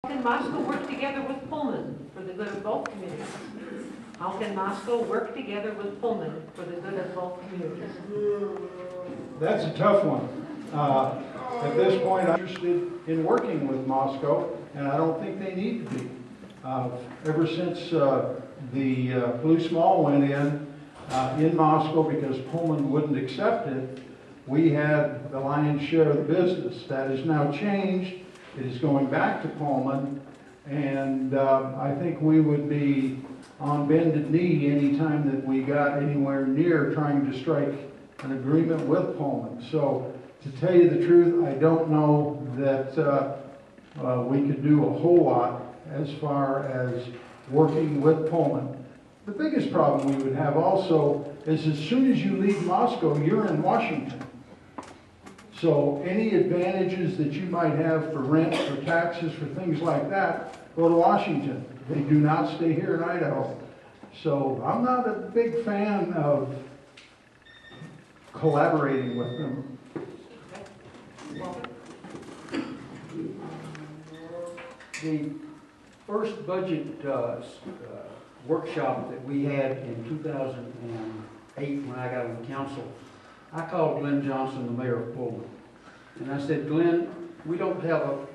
How can Moscow work together with Pullman for the good of both communities? How can Moscow work together with Pullman for the good of both communities? That's a tough one. At this point, I'm interested in working with Moscow, and I don't think they need to be. Ever since the Blue Small went in Moscow because Pullman wouldn't accept it, we had the lion's share of the business. That has now changed. It is going back to Pullman, and I think we would be on bended knee anytime that we got anywhere near trying to strike an agreement with Pullman. So, to tell you the truth, I don't know that we could do a whole lot as far as working with Pullman. The biggest problem we would have also is as soon as you leave Moscow, you're in Washington. So any advantages that you might have for rent, for taxes, for things like that, go to Washington. They do not stay here in Idaho. So I'm not a big fan of collaborating with them. The first budget workshop that we had in 2008 when I got on council, I called Glen Johnson, the mayor of Pullman, and I said, Glen, we don't have a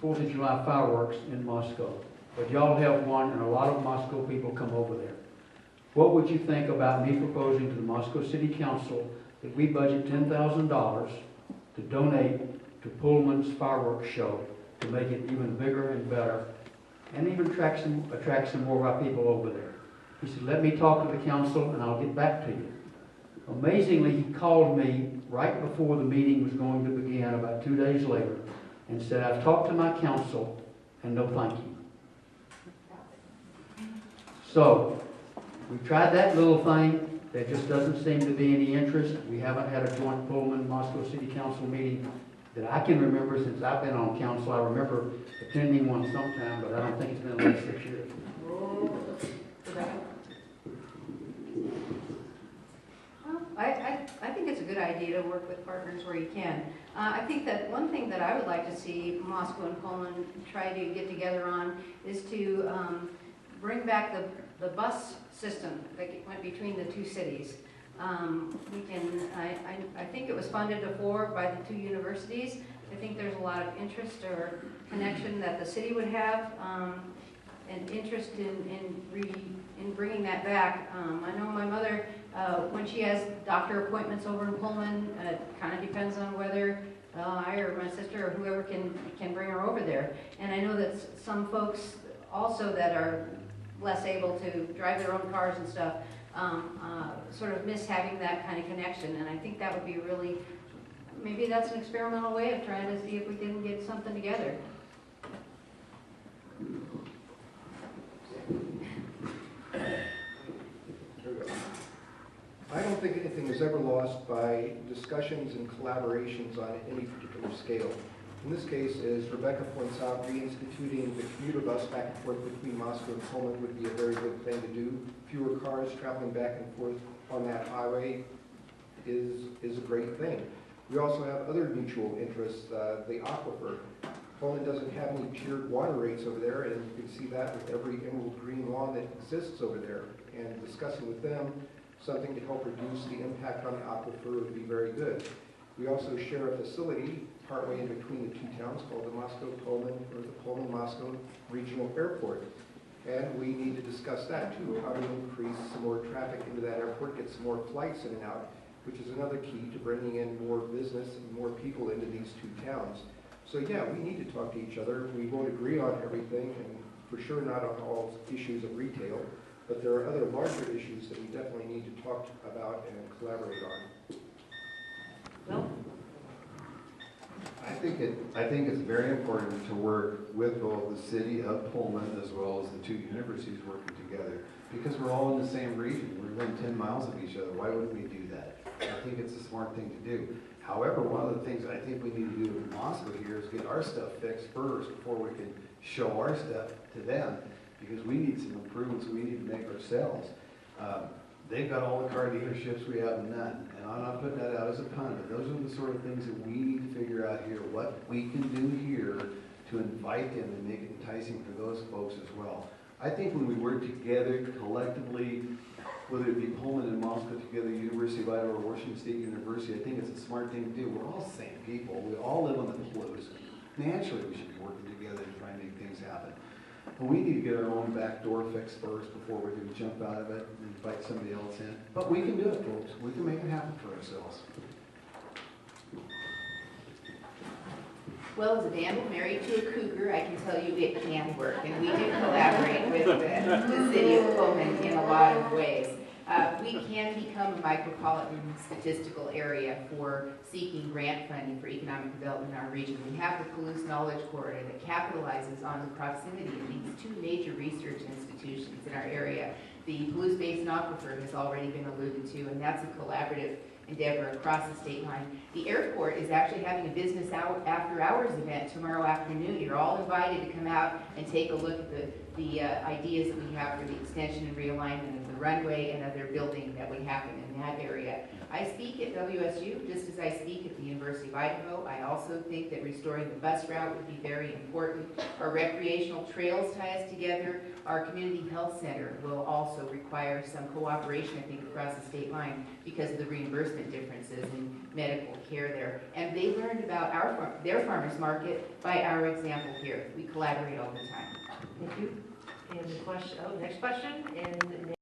4th of July fireworks in Moscow, but y'all have one and a lot of Moscow people come over there. What would you think about me proposing to the Moscow City Council that we budget $10,000 to donate to Pullman's fireworks show to make it even bigger and better, and even attract some more of our people over there? He said, let me talk to the council and I'll get back to you. Amazingly, he called me right before the meeting was going to begin, about 2 days later, and said, I've talked to my council and no thank you. So, we tried that little thing. There just doesn't seem to be any interest. We haven't had a joint Pullman Moscow City Council meeting that I can remember since I've been on council. I remember attending one sometime, but I don't think it's been at least 6 years. I think it's a good idea to work with partners where you can. I think that one thing that I would like to see Moscow and Pullman try to get together on is to bring back the bus system that went between the two cities. I think it was funded before by the two universities. I think there's a lot of interest or connection that the city would have, and interest in bringing that back. I know my mother, when she has doctor appointments over in Pullman, it kind of depends on whether I or my sister or whoever can bring her over there. And I know that some folks also that are less able to drive their own cars and stuff sort of miss having that kind of connection. And I think that would be really, maybe that's an experimental way of trying to see if we can get something together. I don't think anything is ever lost by discussions and collaborations on any particular scale. In this case, as Rebecca points out, reinstituting the commuter bus back and forth between Moscow and Pullman would be a very good thing to do. Fewer cars traveling back and forth on that highway is a great thing. We also have other mutual interests, the aquifer. Pullman doesn't have any tiered water rates over there, and you can see that with every emerald green lawn that exists over there. And discussing with them something to help reduce the impact on the aquifer would be very good. We also share a facility partway in between the two towns called the Moscow-Pullman or the Pullman-Moscow Regional Airport. And we need to discuss that too, how to increase some more traffic into that airport, get some more flights in and out, which is another key to bringing in more business and more people into these two towns. So yeah, we need to talk to each other. We won't agree on everything, and for sure not on all issues of retail, but there are other larger issues that we definitely need to talk about and collaborate on. Well, I think it's very important to work with both the city of Pullman as well as the two universities working together, because we're all in the same region. We're within 10 miles of each other. Why wouldn't we do that? I think it's a smart thing to do. However, one of the things I think we need to do in Moscow here is get our stuff fixed first before we can show our stuff to them, because we need some improvements we need to make ourselves. They've got all the car dealerships, we have none. And I'm not putting that out as a pun, but those are the sort of things that we need to figure out here, what we can do here to invite them and make it entice enticing for those folks as well. I think when we work together collectively, whether it be Pullman and Moscow together, University of Idaho, or Washington State University, I think it's a smart thing to do. We're all the same people. We all live on the Palouse. Naturally, we should be working together to try and make things happen. But we need to get our own back door fixed first before we're going to jump out of it and invite somebody else in. But we can do it, folks. We can make it happen for ourselves. Well, as a vandal married to a cougar, I can tell you it can work, and we do collaborate with the city of Pullman in a lot of ways. We can become a micropolitan statistical area for seeking grant funding for economic development in our region. We have the Palouse Knowledge Corridor that capitalizes on the proximity of these two major research institutions in our area. The Palouse Basin Aquifer has already been alluded to, and that's a collaborative endeavor across the state line. The airport is actually having a business after hours event tomorrow afternoon. You're all invited to come out and take a look at the ideas that we have for the extension and realignment of the runway and other building that would happen in that area. I speak at WSU just as I speak at the University of Idaho. I also think that restoring the bus route would be very important. Our recreational trails tie us together. Our community health center will also require some cooperation, I think, across the state line because of the reimbursement differences in medical care there. And they learned about their farmers market by our example here. We collaborate all the time. Thank you. And the question, next question, and